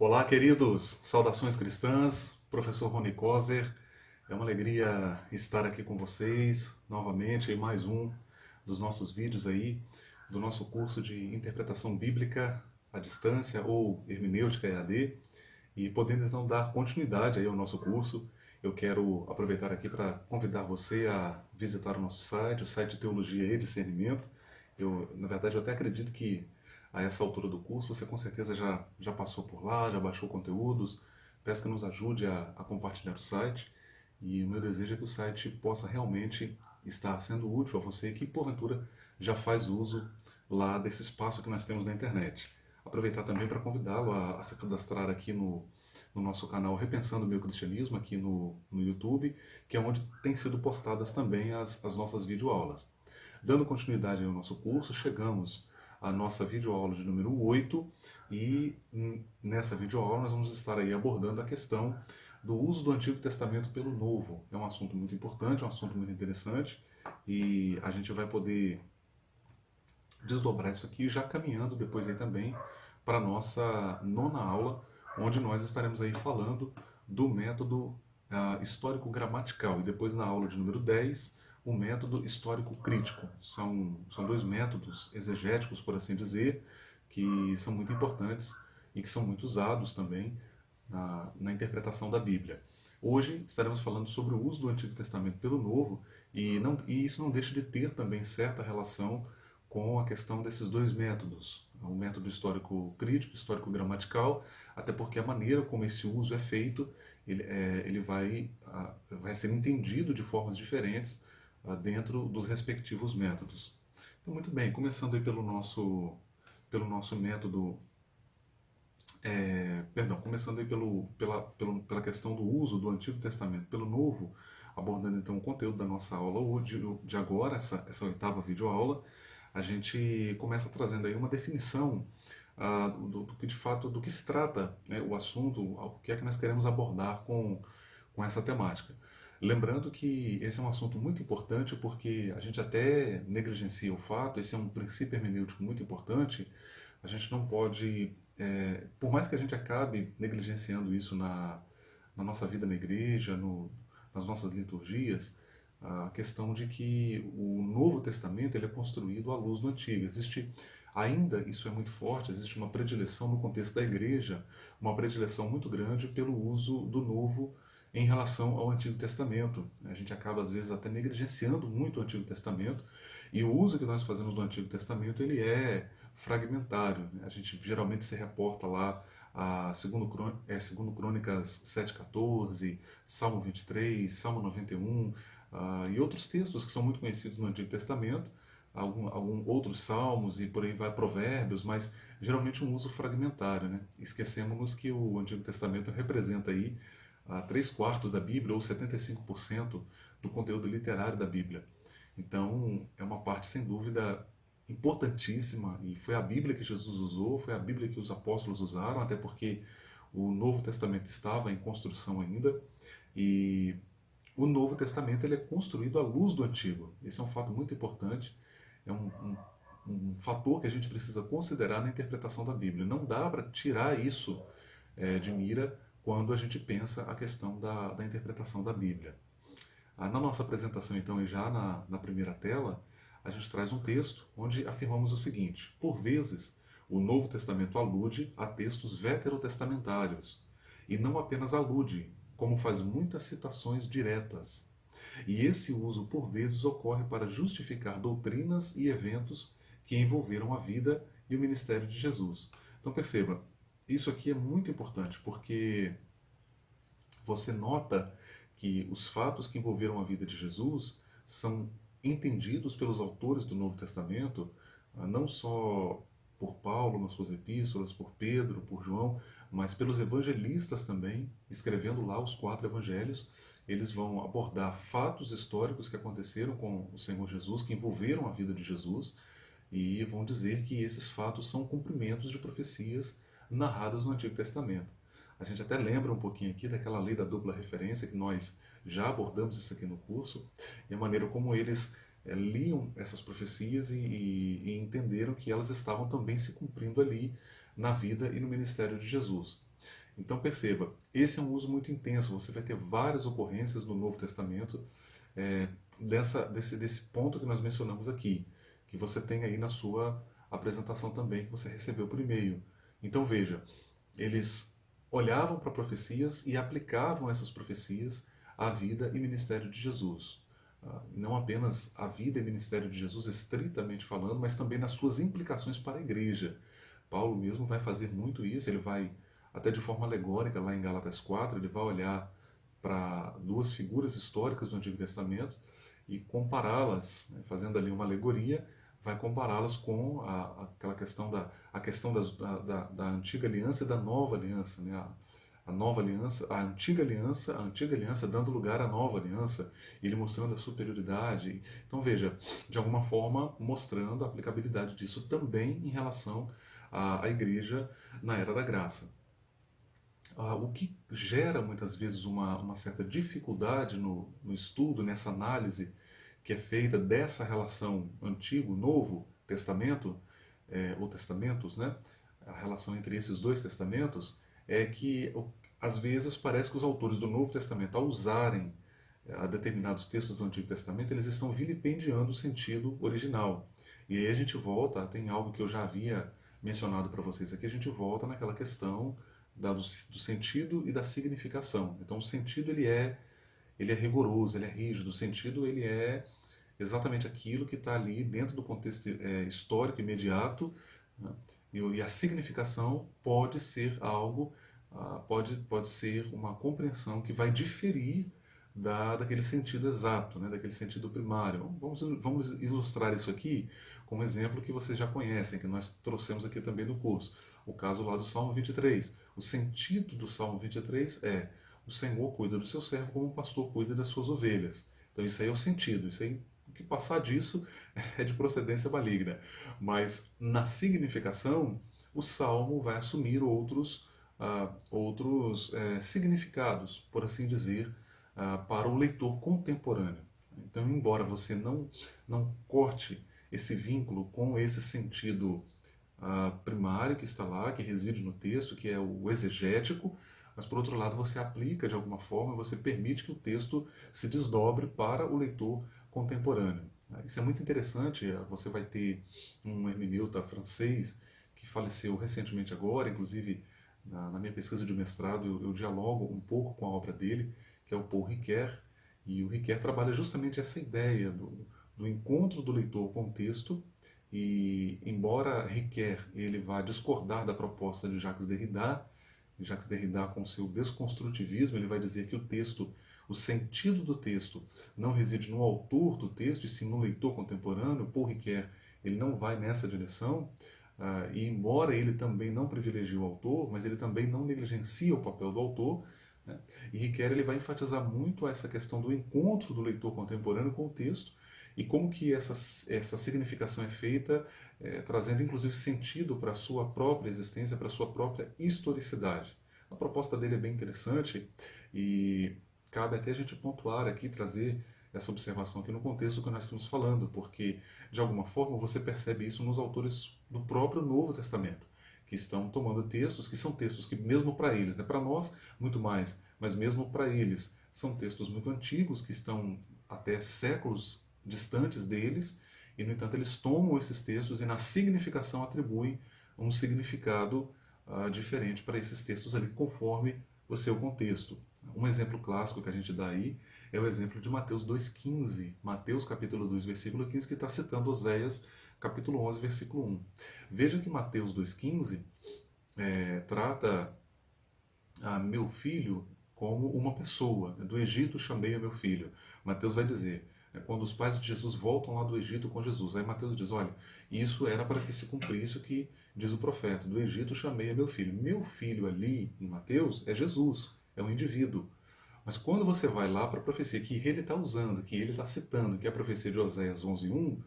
Olá, queridos! Saudações cristãs, professor Rony Coser. É uma alegria estar aqui com vocês novamente em mais um dos nossos vídeos aí, do nosso curso de interpretação bíblica à distância ou hermenêutica EAD. E podendo então dar continuidade aí ao nosso curso, eu quero aproveitar aqui para convidar você a visitar o nosso site, o site de Teologia e Discernimento. Na verdade, eu até acredito que a essa altura do curso você com certeza já passou por lá, já baixou conteúdos. Peço que nos ajude a compartilhar o site. E o meu desejo é que o site possa realmente estar sendo útil a você que, porventura, já faz uso lá desse espaço que nós temos na internet. Aproveitar também para convidá-lo a se cadastrar aqui no nosso canal Repensando o Meu Cristianismo, aqui no YouTube, que é onde têm sido postadas também as nossas videoaulas. Dando continuidade ao nosso curso, chegamos à nossa videoaula de número 8 e nessa videoaula nós vamos estar aí abordando a questão do uso do Antigo Testamento pelo Novo. É um assunto muito importante, é um assunto muito interessante e a gente vai poder desdobrar isso aqui já caminhando depois aí também para a nossa nona aula, onde nós estaremos aí falando do método histórico-gramatical e depois na aula de número 10 o método histórico-crítico. São dois métodos exegéticos, por assim dizer, que são muito importantes e que são muito usados também na interpretação da Bíblia. Hoje estaremos falando sobre o uso do Antigo Testamento pelo Novo e isso não deixa de ter também certa relação com a questão desses dois métodos, o método histórico-crítico, histórico-gramatical, até porque a maneira como esse uso é feito, ele vai ser entendido de formas diferentes dentro dos respectivos métodos. Então, muito bem, começando aí pelo nosso método, começando aí pela questão do uso do Antigo Testamento pelo Novo, abordando então o conteúdo da nossa aula de agora, essa oitava videoaula, a gente começa trazendo aí uma definição do que de fato, do que se trata, né, o assunto, o que é que nós queremos abordar com essa temática. Lembrando que esse é um assunto muito importante porque a gente até negligencia o fato, esse é um princípio hermenêutico muito importante, a gente não pode, por mais que a gente acabe negligenciando isso na nossa vida na igreja, nas nossas liturgias, a questão de que o Novo Testamento ele é construído à luz do Antigo. Existe ainda, isso é muito forte, existe uma predileção no contexto da igreja, uma predileção muito grande pelo uso do Novo em relação ao Antigo Testamento. A gente acaba às vezes até negligenciando muito o Antigo Testamento e o uso que nós fazemos do Antigo Testamento ele é fragmentário. A gente geralmente se reporta lá a segundo Crônicas 7,14, Salmo 23, Salmo 91, e outros textos que são muito conhecidos no Antigo Testamento, algum outros salmos e por aí vai provérbios, mas geralmente um uso fragmentário, né? Esquecemos que o Antigo Testamento representa aí 3/4 da Bíblia ou 75% do conteúdo literário da Bíblia. Então é uma parte sem dúvida importantíssima e foi a Bíblia que Jesus usou, foi a Bíblia que os apóstolos usaram, até porque o Novo Testamento estava em construção ainda e o Novo Testamento ele é construído à luz do Antigo. Esse é um fato muito importante, é um fator que a gente precisa considerar na interpretação da Bíblia. Não dá para tirar isso de mira quando a gente pensa a questão da interpretação da Bíblia. Na nossa apresentação, então, e já na primeira tela, a gente traz um texto onde afirmamos o seguinte: por vezes, o Novo Testamento alude a textos veterotestamentários, e não apenas alude, como faz muitas citações diretas. E esse uso, por vezes, ocorre para justificar doutrinas e eventos que envolveram a vida e o ministério de Jesus. Então perceba, isso aqui é muito importante, porque você nota que os fatos que envolveram a vida de Jesus são entendidos pelos autores do Novo Testamento, não só por Paulo nas suas epístolas, por Pedro, por João, mas pelos evangelistas também, escrevendo lá os 4 evangelhos. Eles vão abordar fatos históricos que aconteceram com o Senhor Jesus, que envolveram a vida de Jesus, e vão dizer que esses fatos são cumprimentos de profecias narradas no Antigo Testamento. A gente até lembra um pouquinho aqui daquela lei da dupla referência, que nós já abordamos isso aqui no curso, e a maneira como eles liam essas profecias e entenderam que elas estavam também se cumprindo ali na vida e no ministério de Jesus. Então perceba, esse é um uso muito intenso. Você vai ter várias ocorrências no Novo Testamento desse ponto que nós mencionamos aqui, que você tem aí na sua apresentação também, que você recebeu por e-mail. Então veja, eles olhavam para profecias e aplicavam essas profecias à vida e ministério de Jesus. Não apenas a vida e ministério de Jesus, estritamente falando, mas também nas suas implicações para a igreja. Paulo mesmo vai fazer muito isso, ele vai, até de forma alegórica, lá em Gálatas 4, ele vai olhar para duas figuras históricas do Antigo Testamento e compará-las, né, fazendo ali uma alegoria, vai compará-las com aquela questão da antiga aliança e da nova aliança, né? A nova aliança, a antiga aliança dando lugar à nova aliança, ele mostrando a superioridade. Então veja, de alguma forma mostrando a aplicabilidade disso também em relação à igreja na era da graça. O que gera muitas vezes uma certa dificuldade no estudo, nessa análise que é feita dessa relação Antigo-Novo Testamento, ou Testamentos, né? A relação entre esses dois testamentos, é que às vezes parece que os autores do Novo Testamento, ao usarem determinados textos do Antigo Testamento, eles estão vilipendiando o sentido original. E aí a gente volta, tem algo que eu já havia mencionado para vocês aqui, a gente volta naquela questão do sentido e da significação. Então o sentido ele é rigoroso, ele é rígido, o sentido ele é exatamente aquilo que está ali dentro do contexto histórico imediato, né? E a significação pode ser algo, pode ser uma compreensão que vai diferir daquele sentido exato, né? Daquele sentido primário. Vamos ilustrar isso aqui com um exemplo que vocês já conhecem, que nós trouxemos aqui também no curso. O caso lá do Salmo 23. O sentido do Salmo 23 é: o Senhor cuida do seu servo como um pastor cuida das suas ovelhas. Então isso aí é o sentido, isso aí, o que passar disso é de procedência maligna. Mas na significação, o Salmo vai assumir outros significados, por assim dizer, para o leitor contemporâneo. Então, embora você não corte esse vínculo com esse sentido primário que está lá, que reside no texto, que é o exegético, mas por outro lado você aplica de alguma forma, você permite que o texto se desdobre para o leitor contemporâneo. Isso é muito interessante. Você vai ter um hermeneuta francês que faleceu recentemente agora, inclusive na minha pesquisa de mestrado eu dialogo um pouco com a obra dele, que é o Paul Ricoeur, e o Ricoeur trabalha justamente essa ideia do encontro do leitor com o texto. E embora Ricoeur ele vá discordar da proposta de Jacques Derrida com seu desconstrutivismo, ele vai dizer que o sentido do texto não reside no autor do texto, e sim no leitor contemporâneo. Paul Ricoeur ele não vai nessa direção, e embora ele também não privilegie o autor, mas ele também não negligencia o papel do autor, né? E Ricoeur ele vai enfatizar muito essa questão do encontro do leitor contemporâneo com o texto, e como que essa significação é feita, trazendo inclusive sentido para a sua própria existência, para a sua própria historicidade. A proposta dele é bem interessante e cabe até a gente pontuar aqui, trazer essa observação aqui no contexto que nós estamos falando, porque de alguma forma você percebe isso nos autores do próprio Novo Testamento, que estão tomando textos que são textos que mesmo para eles, né, para nós muito mais, mas mesmo para eles são textos muito antigos, que estão até séculos distantes deles, e no entanto eles tomam esses textos e na significação atribuem um significado diferente para esses textos ali, conforme o seu contexto. Um exemplo clássico que a gente dá aí é o exemplo de Mateus 2,15, Mateus capítulo 2, versículo 15, que está citando Oséias capítulo 11, versículo 1. Veja que Mateus 2,15 trata meu filho como uma pessoa. Do Egito chamei a meu filho. Mateus vai dizer, quando os pais de Jesus voltam lá do Egito com Jesus. Aí Mateus diz, olha, isso era para que se cumprisse o que diz o profeta, do Egito chamei a meu filho. Meu filho ali, em Mateus, é Jesus, é um indivíduo. Mas quando você vai lá para a profecia que ele está usando, que ele está citando, que é a profecia de Oséias 11:1,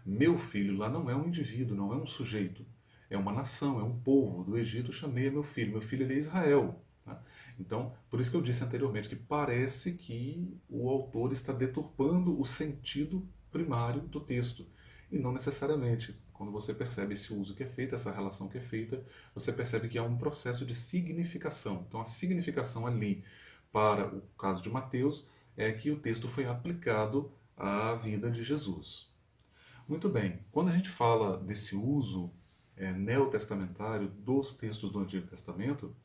meu filho lá não é um indivíduo, não é um sujeito, é uma nação, é um povo. Do Egito chamei a meu filho ele é Israel. Tá? Então, por isso que eu disse anteriormente que parece que o autor está deturpando o sentido primário do texto, e não necessariamente. Quando você percebe esse uso que é feito, essa relação que é feita, você percebe que há um processo de significação. Então, a significação ali, para o caso de Mateus, é que o texto foi aplicado à vida de Jesus. Muito bem, quando a gente fala desse uso neotestamentário dos textos do Antigo Testamento,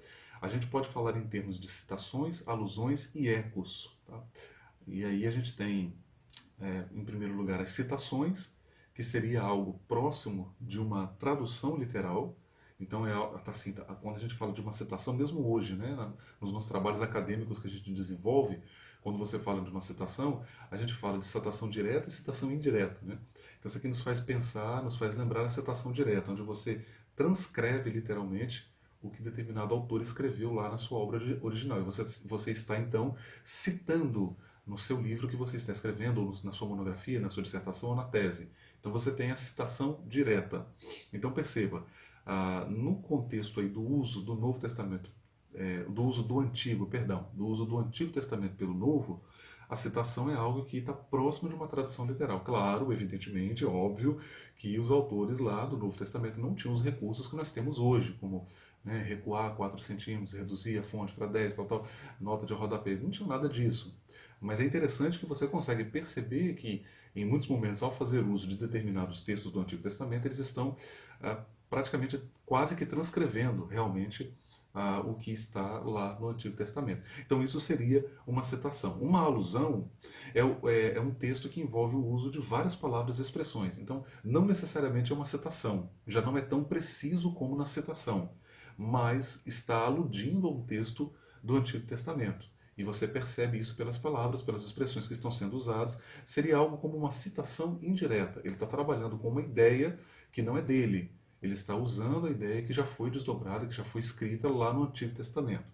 a gente pode falar em termos de citações, alusões e ecos. Tá? E aí a gente tem, em primeiro lugar, as citações, que seria algo próximo de uma tradução literal. Então, assim, quando a gente fala de uma citação, mesmo hoje, né, nos nossos trabalhos acadêmicos que a gente desenvolve, quando você fala de uma citação, a gente fala de citação direta e citação indireta. Né? Então, isso aqui nos faz pensar, nos faz lembrar a citação direta, onde você transcreve literalmente o que determinado autor escreveu lá na sua obra original. E você está, então, citando no seu livro que você está escrevendo, ou na sua monografia, na sua dissertação ou na tese. Então você tem a citação direta. Então perceba, no contexto aí do uso do Novo Testamento, do uso do Antigo, perdão, do uso do Antigo Testamento pelo Novo, a citação é algo que está próximo de uma tradução literal. Claro, evidentemente, óbvio que os autores lá do Novo Testamento não tinham os recursos que nós temos hoje, como recuar 4 centímetros, reduzir a fonte para 10, tal, nota de rodapés. Não tinha nada disso. Mas é interessante que você consegue perceber que, em muitos momentos, ao fazer uso de determinados textos do Antigo Testamento, eles estão praticamente quase que transcrevendo realmente o que está lá no Antigo Testamento. Então, isso seria uma citação. Uma alusão é um texto que envolve o uso de várias palavras e expressões. Então, não necessariamente é uma citação. Já não é tão preciso como na citação, mas está aludindo a um texto do Antigo Testamento. E você percebe isso pelas palavras, pelas expressões que estão sendo usadas. Seria algo como uma citação indireta. Ele está trabalhando com uma ideia que não é dele. Ele está usando a ideia que já foi desdobrada, que já foi escrita lá no Antigo Testamento.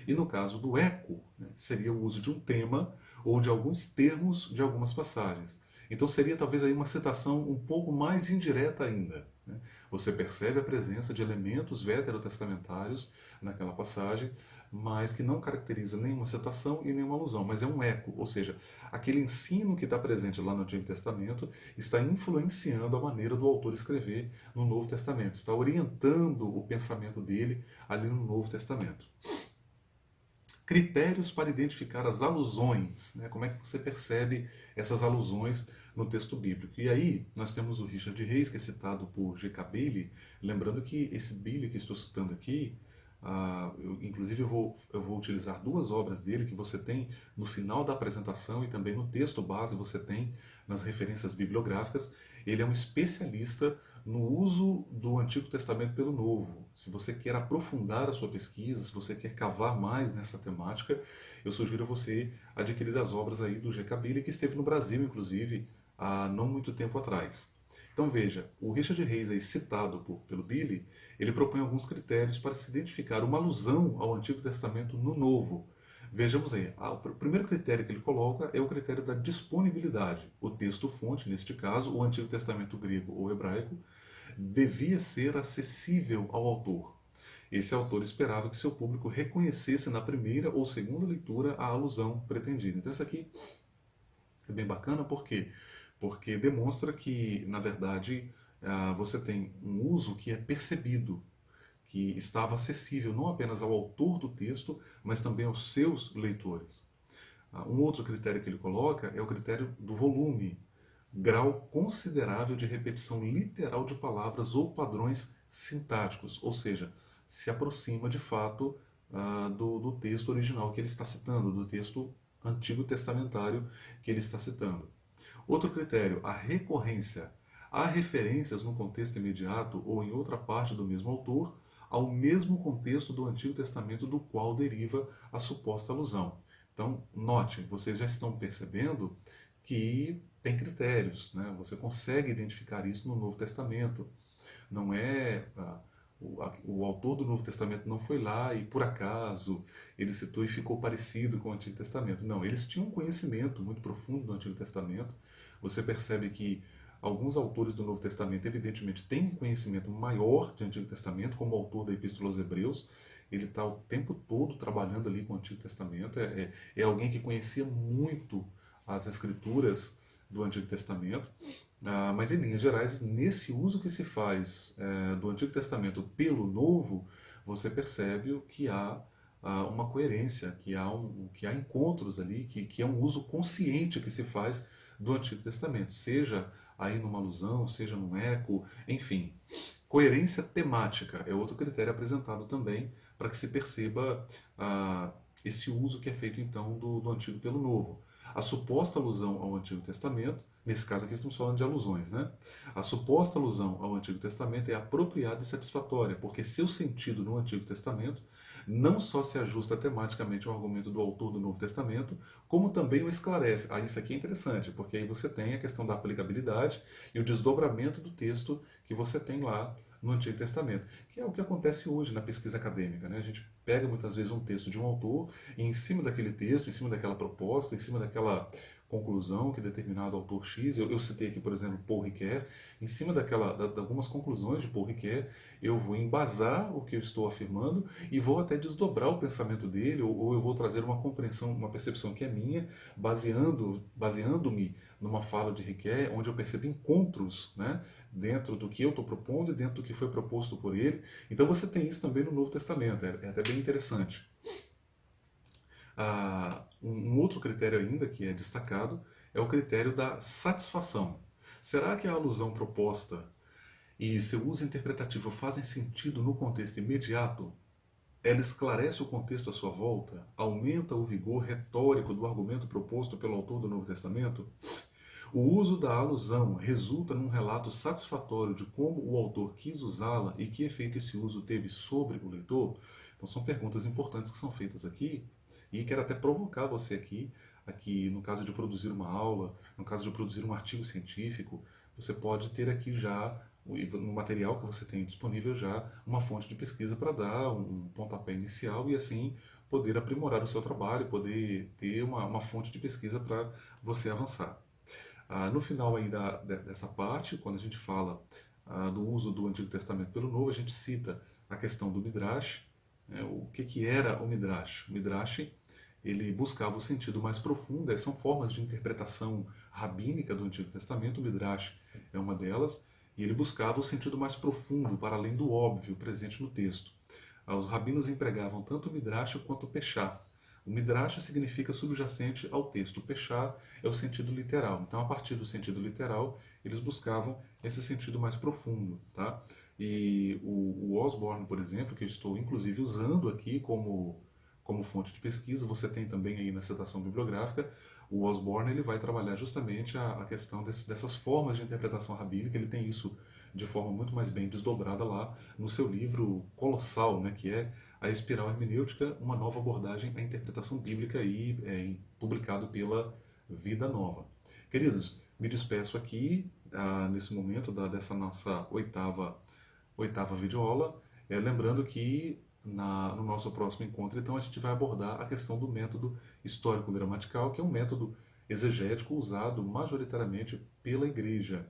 E no caso do eco, seria o uso de um tema ou de alguns termos de algumas passagens. Então seria talvez aí uma citação um pouco mais indireta ainda. Você percebe a presença de elementos veterotestamentários naquela passagem, mas que não caracteriza nenhuma citação e nenhuma alusão, mas é um eco, ou seja, aquele ensino que está presente lá no Antigo Testamento está influenciando a maneira do autor escrever no Novo Testamento, está orientando o pensamento dele ali no Novo Testamento. Critérios para identificar as alusões, como é que você percebe essas alusões no texto bíblico. E aí nós temos o Richard Reis, que é citado por G.K. Bailey, lembrando que esse Bailey que estou citando aqui, inclusive eu vou utilizar duas obras dele que você tem no final da apresentação e também no texto base você tem nas referências bibliográficas. Ele é um especialista no uso do Antigo Testamento pelo Novo. Se você quer aprofundar a sua pesquisa, se você quer cavar mais nessa temática, eu sugiro a você adquirir as obras aí do G.K. Bailey, que esteve no Brasil, inclusive, há não muito tempo atrás. Então veja, o Richard Reis, aí, citado pelo Bailey, ele propõe alguns critérios para se identificar uma alusão ao Antigo Testamento no Novo. Vejamos aí, o primeiro critério que ele coloca é o critério da disponibilidade. O texto-fonte, neste caso, o Antigo Testamento grego ou hebraico, devia ser acessível ao autor. Esse autor esperava que seu público reconhecesse na primeira ou segunda leitura a alusão pretendida. Então isso aqui é bem bacana, por quê? Porque demonstra que, na verdade, você tem um uso que é percebido, que estava acessível não apenas ao autor do texto, mas também aos seus leitores. Um outro critério que ele coloca é o critério do volume, grau considerável de repetição literal de palavras ou padrões sintáticos, ou seja, se aproxima de fato do texto original que ele está citando, do texto antigo testamentário que ele está citando. Outro critério, a recorrência. Há referências no contexto imediato ou em outra parte do mesmo autor ao mesmo contexto do Antigo Testamento do qual deriva a suposta alusão. Então, note, vocês já estão percebendo que tem critérios, Você consegue identificar isso no Novo Testamento. Não é o autor do Novo Testamento não foi lá e por acaso ele citou e ficou parecido com o Antigo Testamento. Não, eles tinham um conhecimento muito profundo do Antigo Testamento. Você percebe que alguns autores do Novo Testamento, evidentemente, têm um conhecimento maior do Antigo Testamento, como o autor da Epístola aos Hebreus. Ele está o tempo todo trabalhando ali com o Antigo Testamento. É alguém que conhecia muito as Escrituras do Antigo Testamento. Mas em linhas gerais, nesse uso que se faz do Antigo Testamento pelo Novo, você percebe que há uma coerência, que há encontros ali, que é um uso consciente que se faz do Antigo Testamento, seja aí numa alusão, seja num eco, enfim. Coerência temática é outro critério apresentado também para que se perceba esse uso que é feito então do Antigo pelo Novo. A suposta alusão ao Antigo Testamento, nesse caso aqui estamos falando de alusões, né? A suposta alusão ao Antigo Testamento é apropriada e satisfatória, porque seu sentido no Antigo Testamento não só se ajusta tematicamente ao argumento do autor do Novo Testamento, como também o esclarece. Isso aqui é interessante, porque aí você tem a questão da aplicabilidade e o desdobramento do texto que você tem lá no Antigo Testamento, que é o que acontece hoje na pesquisa acadêmica, né? A gente pega muitas vezes um texto de um autor e em cima daquele texto, em cima daquela proposta, em cima daquela conclusão que determinado autor X, eu citei aqui, por exemplo, Paul Ricoeur, em cima de algumas conclusões de Paul Ricoeur, eu vou embasar o que eu estou afirmando e vou até desdobrar o pensamento dele, ou eu vou trazer uma compreensão, uma percepção que é minha, baseando-me numa fala de Ricoeur, onde eu percebo encontros, né, dentro do que eu estou propondo e dentro do que foi proposto por ele. Então você tem isso também no Novo Testamento, é até bem interessante. Um outro critério ainda que é destacado é o critério da satisfação. Será que a alusão proposta e seu uso interpretativo fazem sentido no contexto imediato? Ela esclarece o contexto à sua volta? Aumenta o vigor retórico do argumento proposto pelo autor do Novo Testamento? O uso da alusão resulta num relato satisfatório de como o autor quis usá-la e que efeito esse uso teve sobre o leitor? Então são perguntas importantes que são feitas aqui e quero até provocar você aqui no caso de produzir uma aula, no caso de produzir um artigo científico, você pode ter aqui já no material que você tem disponível já uma fonte de pesquisa para dar um pontapé inicial e assim poder aprimorar o seu trabalho, poder ter uma fonte de pesquisa para você avançar. No final aí dessa parte, quando a gente fala do uso do Antigo Testamento pelo Novo, a gente cita a questão do Midrash. Né? O que era o Midrash? O Midrash ele buscava o sentido mais profundo, são formas de interpretação rabínica do Antigo Testamento, o Midrash é uma delas, e ele buscava o sentido mais profundo, para além do óbvio presente no texto. Os rabinos empregavam tanto o Midrash quanto o Peshá. O Midrash significa subjacente ao texto, o Peshá é o sentido literal. Então, a partir do sentido literal, eles buscavam esse sentido mais profundo. Tá? E o Osborne, por exemplo, que eu estou inclusive usando aqui como fonte de pesquisa, você tem também aí na citação bibliográfica, o Osborne ele vai trabalhar justamente a questão dessas formas de interpretação rabínica, ele tem isso de forma muito mais bem desdobrada lá no seu livro colossal, né, que é A Espiral Hermenêutica, uma nova abordagem à interpretação bíblica, aí, publicado pela Vida Nova. Queridos, me despeço aqui nesse momento dessa nossa oitava videoaula, lembrando que no nosso próximo encontro, então, a gente vai abordar a questão do método histórico-gramatical, que é um método exegético usado majoritariamente pela igreja,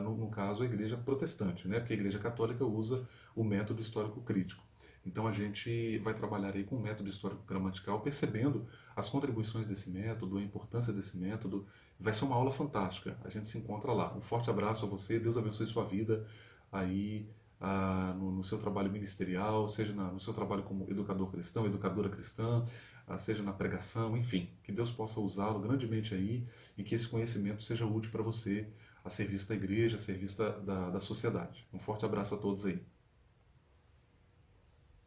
no caso a igreja protestante, né? Porque a igreja católica usa o método histórico-crítico. Então a gente vai trabalhar aí com o método histórico-gramatical, percebendo as contribuições desse método, a importância desse método. Vai ser uma aula fantástica, a gente se encontra lá. Um forte abraço a você, Deus abençoe sua vida aí no seu trabalho ministerial, seja no seu trabalho como educador cristão, educadora cristã, seja na pregação, enfim, que Deus possa usá-lo grandemente aí e que esse conhecimento seja útil para você a serviço da igreja, a serviço da sociedade. Um forte abraço a todos aí.